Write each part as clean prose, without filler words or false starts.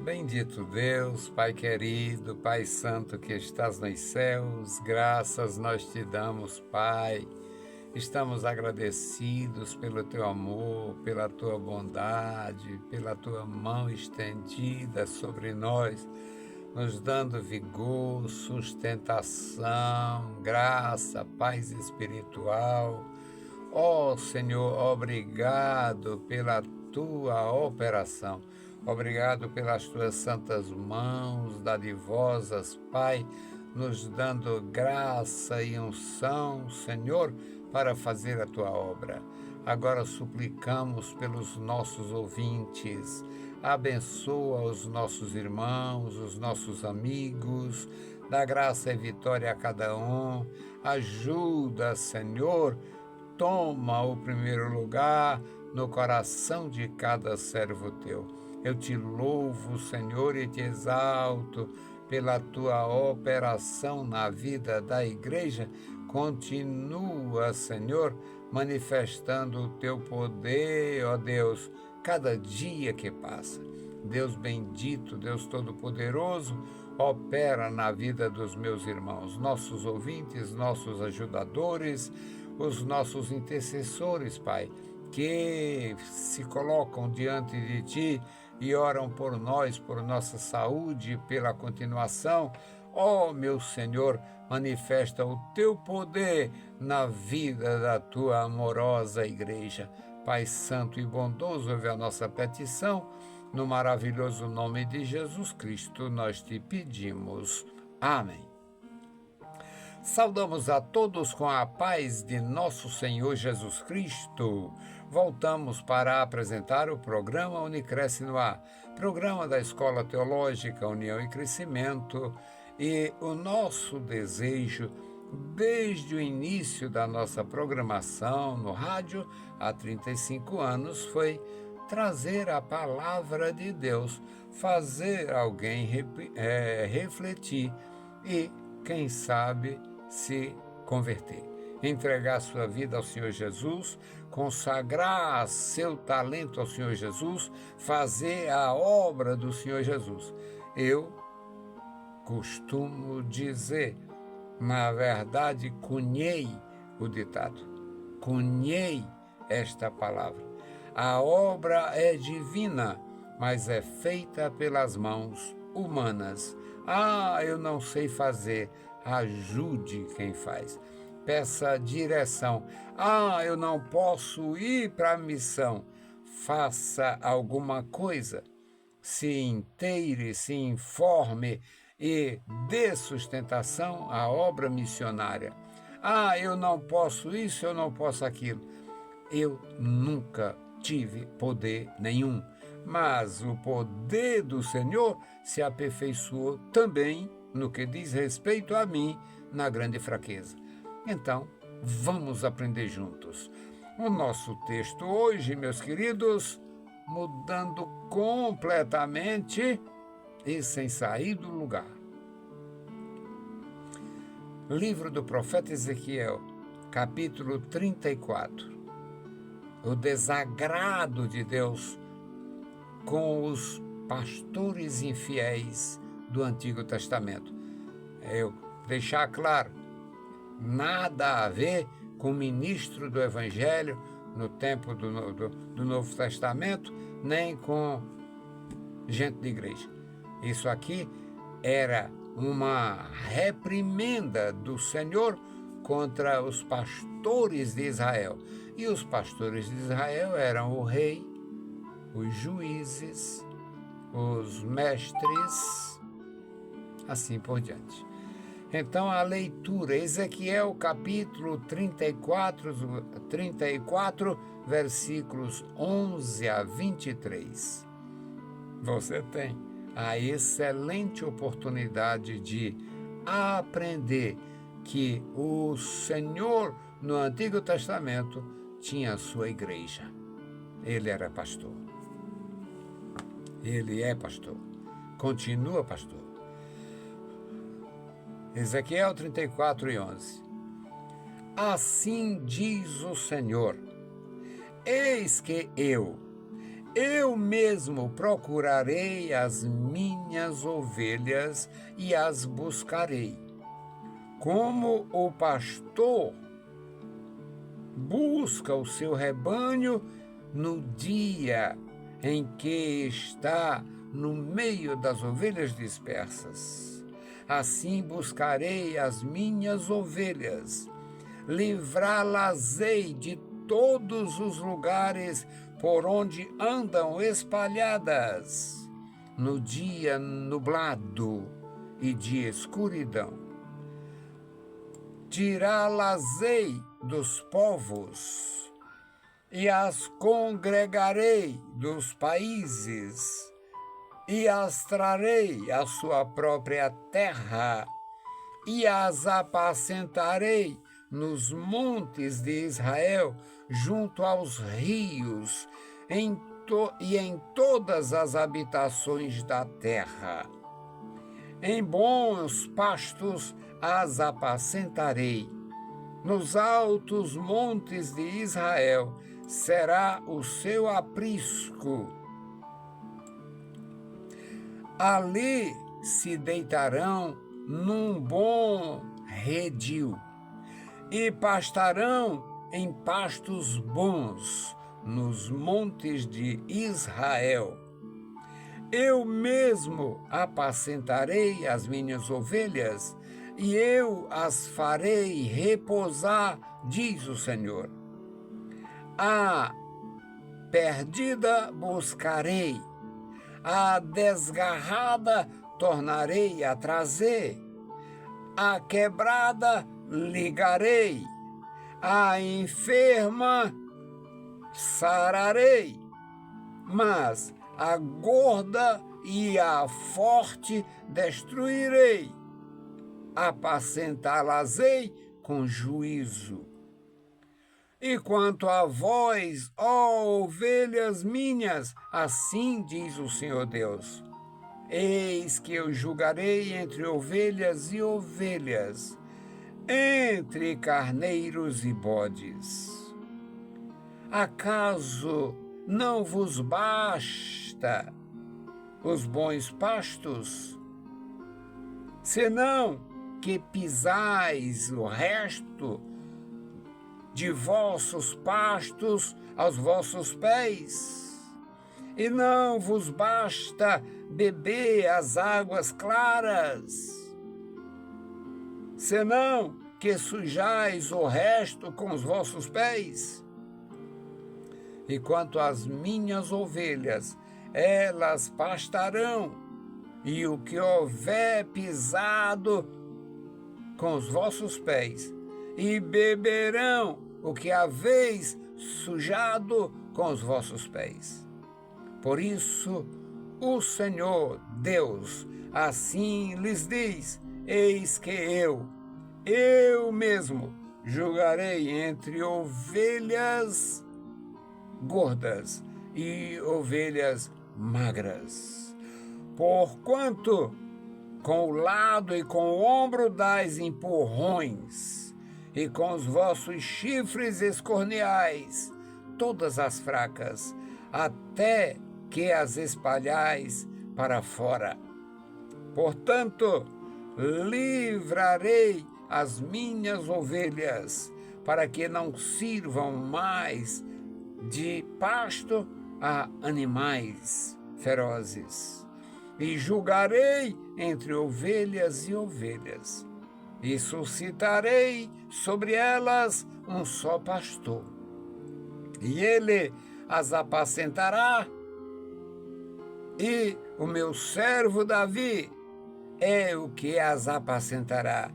Bendito Deus, Pai querido, Pai santo que estás nos céus, graças nós te damos, Pai. Estamos agradecidos pelo teu amor, pela tua bondade, pela tua mão estendida sobre nós, nos dando vigor, sustentação, graça, paz espiritual. Ó Senhor, obrigado pela tua operação. Obrigado pelas tuas santas mãos dadivosas, Pai, nos dando graça e unção, Senhor, para fazer a tua obra. Agora suplicamos pelos nossos ouvintes. Abençoa os nossos irmãos, os nossos amigos, dá graça e vitória a cada um. Ajuda, Senhor, toma o primeiro lugar no coração de cada servo teu. Eu te louvo, Senhor, e te exalto pela tua operação na vida da igreja. Continua, Senhor, manifestando o teu poder, ó Deus, cada dia que passa. Deus bendito, Deus Todo-Poderoso, opera na vida dos meus irmãos, nossos ouvintes, nossos ajudadores, os nossos intercessores, Pai, que se colocam diante de Ti e oram por nós, por nossa saúde, pela continuação. Ó meu Senhor, manifesta o Teu poder na vida da Tua amorosa igreja. Pai santo e bondoso, ouve a nossa petição. No maravilhoso nome de Jesus Cristo, nós te pedimos. Amém. Saudamos a todos com a paz de nosso Senhor Jesus Cristo. Voltamos para apresentar o programa Unicresce no Ar, programa da Escola Teológica União e Crescimento, e o nosso desejo, desde o início da nossa programação no rádio, há 35 anos, foi trazer a palavra de Deus, fazer alguém refletir e, quem sabe, se converter, entregar sua vida ao Senhor Jesus, consagrar seu talento ao Senhor Jesus, fazer a obra do Senhor Jesus. Eu costumo dizer, na verdade, cunhei o ditado, cunhei esta palavra. A obra é divina, mas é feita pelas mãos humanas. Eu não sei fazer. Ajude quem faz. Peça direção. Eu não posso ir para a missão. Faça alguma coisa. Se inteire, se informe e dê sustentação à obra missionária. Eu não posso isso, eu não posso aquilo. Eu nunca tive poder nenhum, mas o poder do Senhor se aperfeiçoou também no que diz respeito a mim, na grande fraqueza. Então, vamos aprender juntos. O nosso texto hoje, meus queridos, mudando completamente e sem sair do lugar. Livro do profeta Ezequiel, capítulo 34. O desagrado de Deus com os pastores infiéis do Antigo Testamento. Eu deixar claro, nada a ver com o ministro do Evangelho no tempo do Novo Testamento, nem com gente de igreja. Isso aqui era uma reprimenda do Senhor contra os pastores de Israel. E os pastores de Israel eram o rei, os juízes, os mestres, assim por diante. Então a leitura, Ezequiel capítulo 34, versículos 11 a 23. Você tem a excelente oportunidade de aprender que o Senhor no Antigo Testamento tinha a sua igreja. Ele era pastor. Ele é pastor. Continua pastor. Ezequiel 34:11. Assim diz o Senhor: eis que eu Eu mesmo procurarei as minhas ovelhas e as buscarei. Como o pastor busca o seu rebanho no dia em que está no meio das ovelhas dispersas. Assim buscarei as minhas ovelhas, livrá-las-ei de todos os lugares por onde andam espalhadas, no dia nublado e de escuridão. Tirá-las-ei dos povos e as congregarei dos países e as trarei à sua própria terra e as apacentarei nos montes de Israel, junto aos rios, e em todas as habitações da terra. Em bons pastos as apacentarei. Nos altos montes de Israel será o seu aprisco. Ali se deitarão num bom redil e pastarão em pastos bons nos montes de Israel. Eu mesmo apacentarei as minhas ovelhas e eu as farei repousar, diz o Senhor. A perdida buscarei, a desgarrada tornarei a trazer, a quebrada ligarei, a enferma sararei, mas a gorda e a forte destruirei, apacentá-las-ei com juízo. E quanto a vós, ó ovelhas minhas, assim diz o Senhor Deus, eis que eu julgarei entre ovelhas e ovelhas, entre carneiros e bodes. Acaso não vos basta os bons pastos, senão que pisais o resto de vossos pastos aos vossos pés? E não vos basta beber as águas claras, senão que sujais o resto com os vossos pés? E quanto às minhas ovelhas, elas pastarão, e o que houver pisado com os vossos pés, e beberão o que haveis sujado com os vossos pés. Por isso, o Senhor Deus assim lhes diz: eis que eu mesmo, julgarei entre ovelhas gordas e ovelhas magras. Porquanto com o lado e com o ombro dais empurrões, e com os vossos chifres escorneais todas as fracas, até que as espalhais para fora. Portanto, livrarei as minhas ovelhas, para que não sirvam mais de pasto a animais ferozes. E julgarei entre ovelhas e ovelhas, e suscitarei sobre elas um só pastor, e ele as apacentará, e o meu servo Davi é o que as apacentará.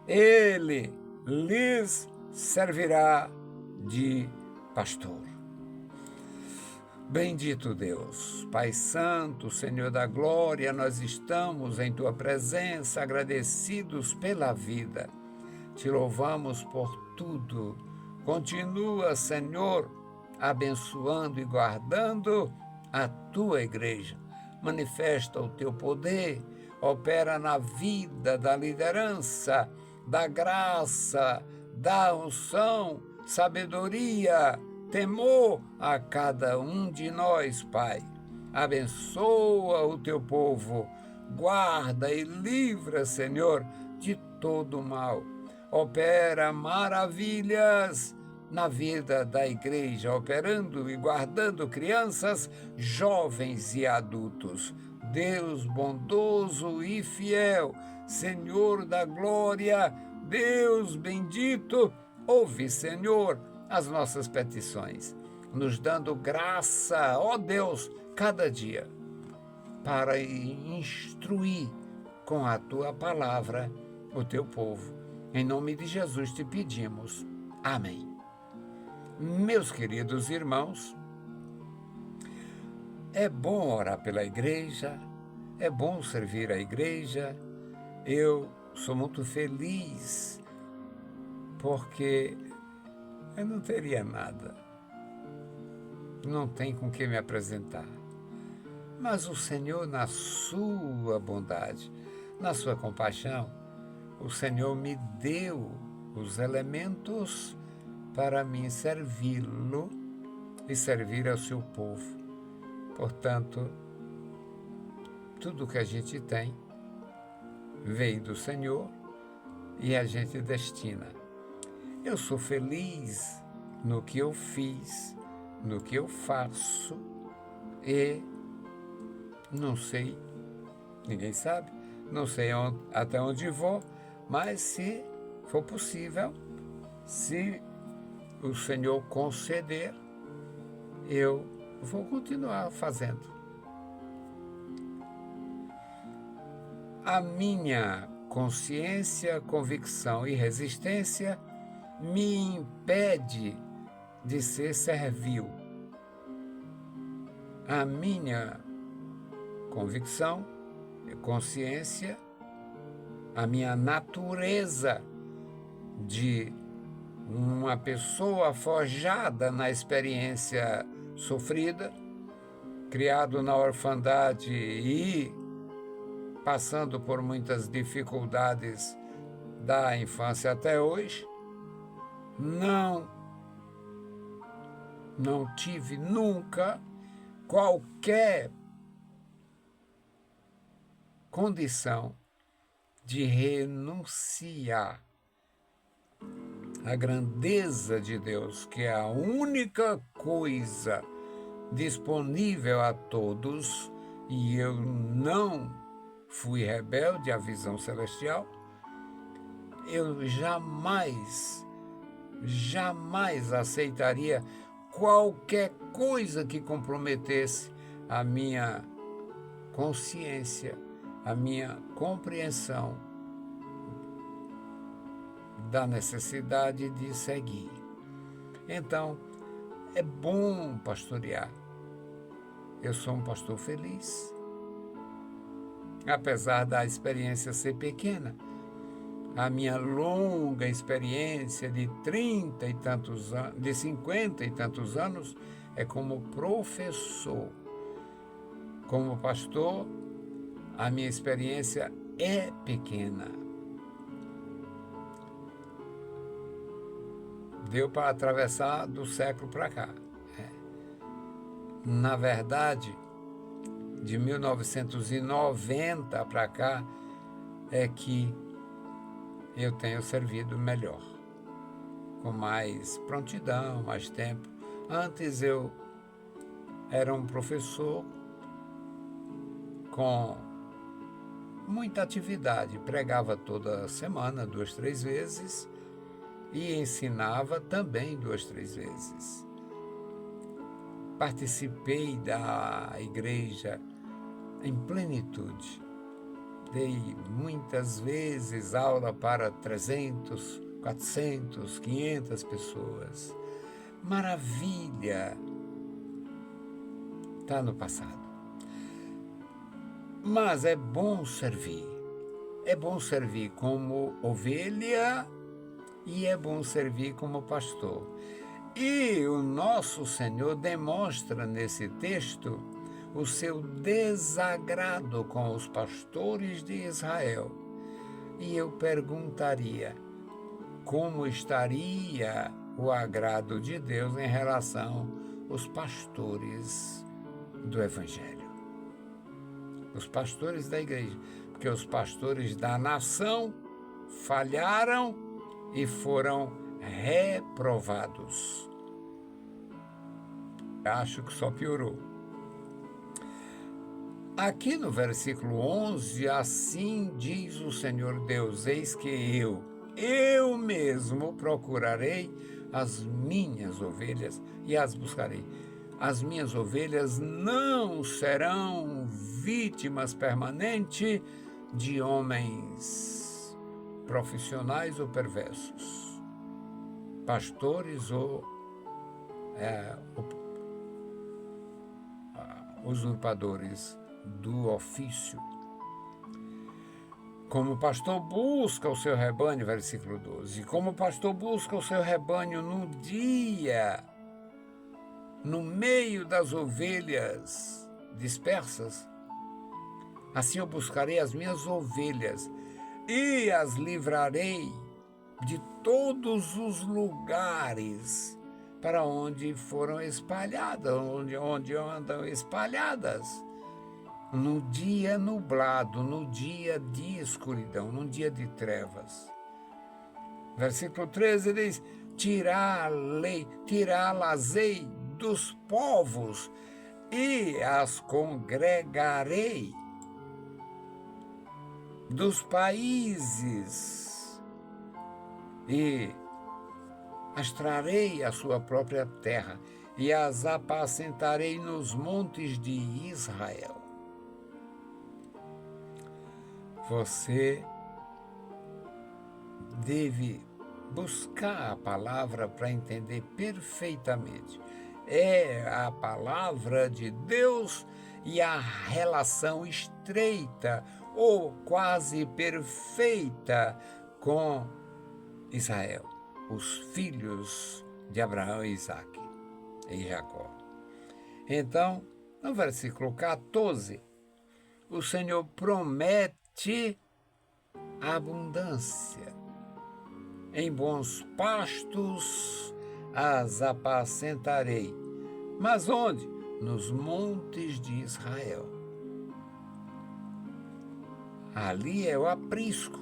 Ele lhes servirá de pastor. Bendito Deus, Pai Santo, Senhor da Glória, nós estamos em Tua presença, agradecidos pela vida. Te louvamos por tudo. Continua, Senhor, abençoando e guardando a Tua igreja. Manifesta o Teu poder, opera na vida da liderança, da graça, da unção, sabedoria, temor a cada um de nós, Pai. Abençoa o teu povo, guarda e livra, Senhor, de todo mal. Opera maravilhas na vida da igreja, operando e guardando crianças, jovens e adultos. Deus bondoso e fiel, Senhor da glória, Deus bendito, ouve, Senhor, as nossas petições, nos dando graça, ó Deus, cada dia, para instruir com a tua palavra o teu povo. Em nome de Jesus te pedimos. Amém. Meus queridos irmãos, é bom orar pela igreja, é bom servir a igreja. Eu sou muito feliz porque eu não teria nada, não tem com que me apresentar. Mas o Senhor, na sua bondade, na sua compaixão, o Senhor me deu os elementos para mim servi-lo e servir ao seu povo. Portanto, tudo que a gente tem vem do Senhor e a gente destina. Eu sou feliz no que eu fiz, no que eu faço e não sei, ninguém sabe, não sei até onde vou, mas se for possível, se o Senhor conceder, eu vou continuar fazendo. A minha consciência, convicção e resistência me impede de ser servil. A minha convicção e consciência, a minha natureza de uma pessoa forjada na experiência sofrida, criado na orfandade e passando por muitas dificuldades da infância até hoje, não tive nunca qualquer condição de renunciar à grandeza de Deus, que é a única coisa disponível a todos, e eu não fui rebelde à visão celestial. Eu jamais aceitaria qualquer coisa que comprometesse a minha consciência, a minha compreensão da necessidade de seguir. Então, é bom pastorear. Eu sou um pastor feliz. Apesar da experiência ser pequena, a minha longa experiência de 30 e tantos anos, de 50 e tantos anos, é como professor. Como pastor, a minha experiência é pequena. Deu para atravessar do século para cá. Na verdade, de 1990 para cá, é que eu tenho servido melhor, com mais prontidão, mais tempo. Antes eu era um professor com muita atividade, pregava toda semana, 2, 3 vezes, e ensinava também 2, 3 vezes. Participei da igreja em plenitude. Dei muitas vezes aula para 300, 400, 500 pessoas. Maravilha! Está no passado. Mas é bom servir. É bom servir como ovelha e é bom servir como pastor. E o nosso Senhor demonstra nesse texto o seu desagrado com os pastores de Israel. E eu perguntaria, como estaria o agrado de Deus em relação aos pastores do Evangelho. Os pastores da igreja, porque os pastores da nação falharam e foram reprovados. Acho que só piorou. Aqui no versículo 11, assim diz o Senhor Deus, eis que eu mesmo procurarei as minhas ovelhas e as buscarei. As minhas ovelhas não serão vítimas permanentes de homens profissionais ou perversos, pastores ou usurpadores do ofício. Como o pastor busca o seu rebanho, versículo 12, como o pastor busca o seu rebanho no dia, no meio das ovelhas dispersas, assim eu buscarei as minhas ovelhas e as livrarei de todos os lugares para onde foram espalhadas, onde andam espalhadas. No dia nublado, no dia de escuridão, no dia de trevas. Versículo 13 diz, tirá-las-ei dos povos e as congregarei dos países e as trarei à sua própria terra e as apacentarei nos montes de Israel. Você deve buscar a palavra para entender perfeitamente. É a palavra de Deus e a relação estreita ou quase perfeita com Israel, os filhos de Abraão e Isaque e Jacó. Então, no versículo 14, o Senhor promete abundância. Em bons pastos as apacentarei. Mas onde? Nos montes de Israel. Ali é o aprisco.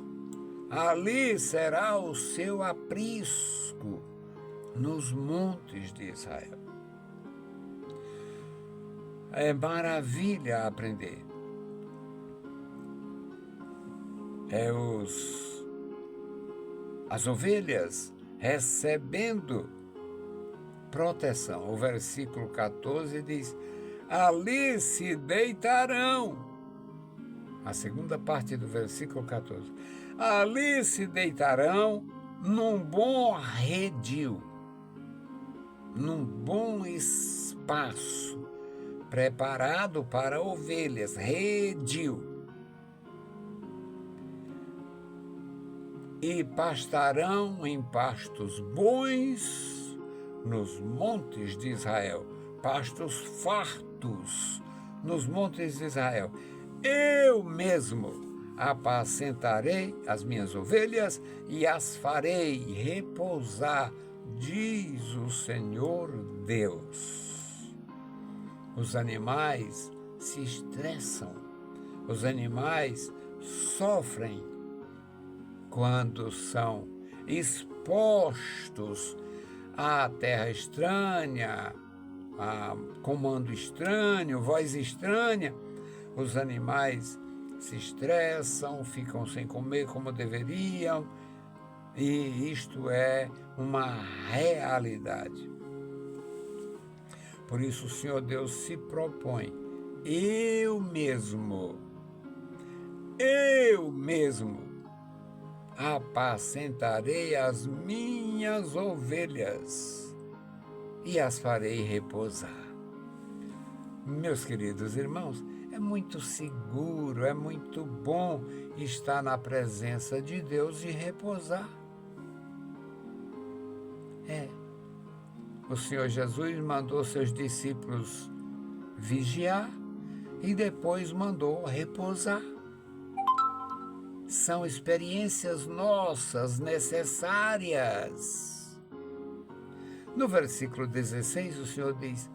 Ali será o seu aprisco, nos montes de Israel. É maravilha aprender. As ovelhas recebendo proteção. O versículo 14 diz, ali se deitarão. A segunda parte do versículo 14. Ali se deitarão num bom redil, num bom espaço, preparado para ovelhas, redil. E pastarão em pastos bons nos montes de Israel, pastos fartos nos montes de Israel. Eu mesmo apacentarei as minhas ovelhas e as farei repousar, diz o Senhor Deus. Os animais se estressam, os animais sofrem quando são expostos à terra estranha, a comando estranho, voz estranha. Os animais se estressam, ficam sem comer como deveriam, e isto é uma realidade. Por isso o Senhor Deus se propõe, eu mesmo, apacentarei as minhas ovelhas e as farei repousar. Meus queridos irmãos, é muito seguro, é muito bom estar na presença de Deus e repousar. O Senhor Jesus mandou seus discípulos vigiar e depois mandou repousar. São experiências nossas necessárias No versículo 16, o Senhor diz: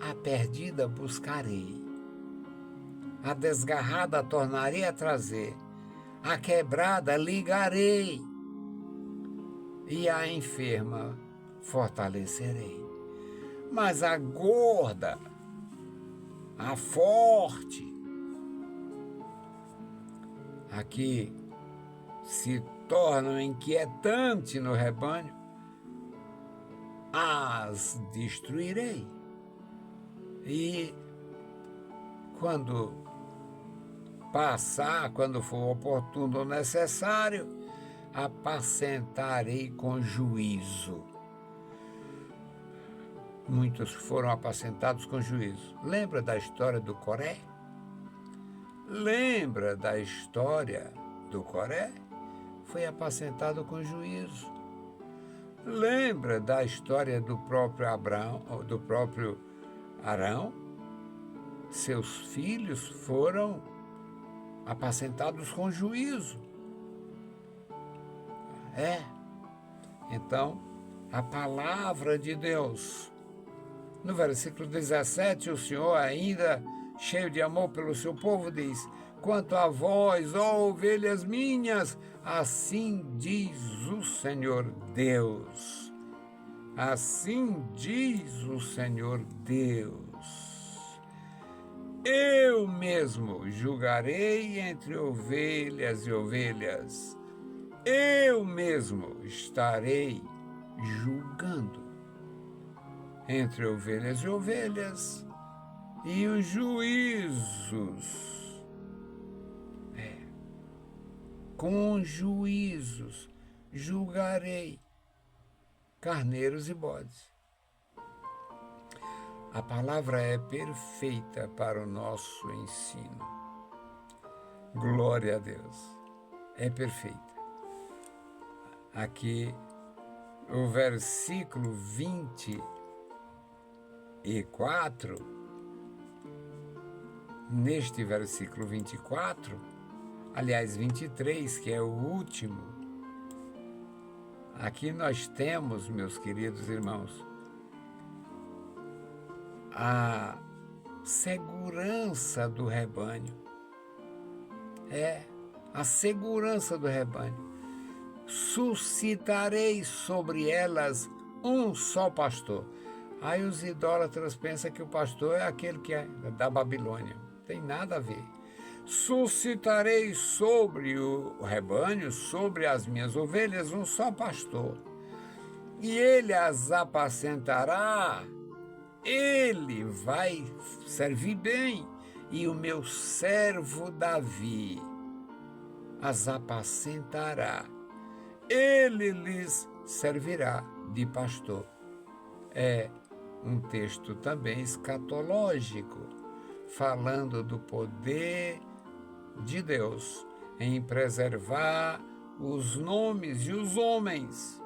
a perdida buscarei, a desgarrada tornarei a trazer, a quebrada ligarei e a enferma fortalecerei. Mas a gorda, a forte, a que se torna inquietante no rebanho, as destruirei. E quando passar, quando for oportuno ou necessário, apacentarei com juízo. Muitos foram apacentados com juízo. Lembra da história do Coré? Lembra da história do Coré? Foi apacentado com juízo. Lembra da história do próprio Abraão, do próprio Arão? Seus filhos foram apacentados com juízo. Então, a palavra de Deus. No versículo 17, o Senhor, ainda cheio de amor pelo seu povo, diz: quanto a vós, ó ovelhas minhas, assim diz o Senhor Deus. Assim diz o Senhor Deus. Eu mesmo julgarei entre ovelhas e ovelhas. Eu mesmo estarei julgando entre ovelhas e ovelhas, e os juízos, com juízos, julgarei carneiros e bodes. A palavra é perfeita para o nosso ensino. Glória a Deus. É perfeita. Aqui, o versículo 24, neste versículo 24, aliás, 23, que é o último, aqui nós temos, meus queridos irmãos, a segurança do rebanho. A segurança do rebanho. Suscitarei sobre elas um só pastor. Aí os idólatras pensam que o pastor é aquele que é da Babilônia. Não tem nada a ver. Suscitarei sobre o rebanho, sobre as minhas ovelhas, um só pastor. E ele as apacentará. Ele vai servir bem. E o meu servo Davi as apacentará. Ele lhes servirá de pastor. É um texto também escatológico, falando do poder de Deus em preservar os nomes e os homens.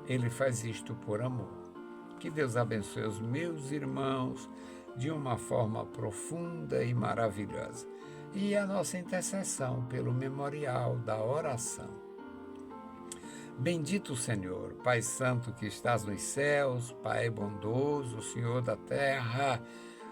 Ele faz isto por amor. Que Deus abençoe os meus irmãos de uma forma profunda e maravilhosa. E a nossa intercessão pelo memorial da oração. Bendito o Senhor, Pai Santo que estás nos céus, Pai bondoso, Senhor da terra,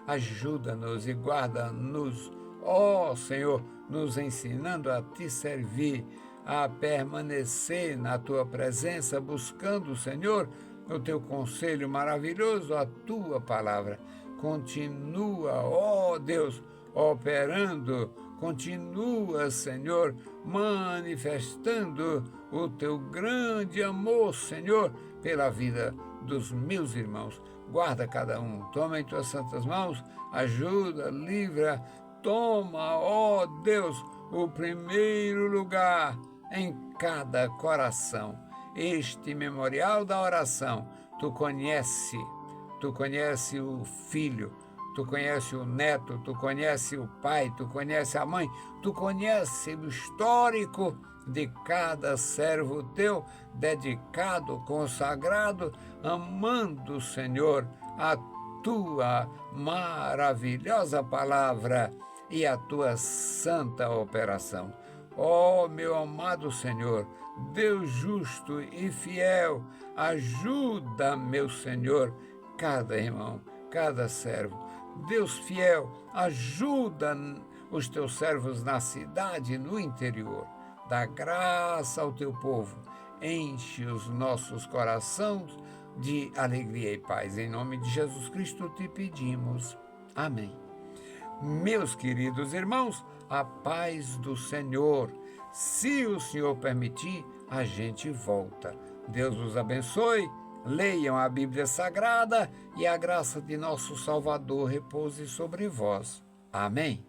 ajuda-nos e guarda-nos, ó Senhor, nos ensinando a Te servir, a permanecer na Tua presença, buscando, Senhor, o Teu conselho maravilhoso, a Tua palavra. Continua, ó Deus, operando, continua, Senhor, manifestando o Teu grande amor, Senhor, pela vida dos meus irmãos. Guarda cada um, toma em Tuas santas mãos, ajuda, livra, toma, ó Deus, o primeiro lugar em cada coração. Este memorial da oração, Tu conhece o filho, Tu conhece o neto, Tu conhece o pai, Tu conhece a mãe, Tu conhece o histórico de cada servo Teu, dedicado, consagrado, amando, Senhor, a Tua maravilhosa palavra e a Tua santa operação. Ó meu amado Senhor, Deus justo e fiel, ajuda, meu Senhor, cada irmão, cada servo. Deus fiel, ajuda os teus servos na cidade e no interior. Dá graça ao teu povo, enche os nossos corações de alegria e paz. Em nome de Jesus Cristo te pedimos. Amém. Meus queridos irmãos, a paz do Senhor. Se o Senhor permitir, a gente volta. Deus os abençoe. Leiam a Bíblia Sagrada e a graça de nosso Salvador repouse sobre vós. Amém.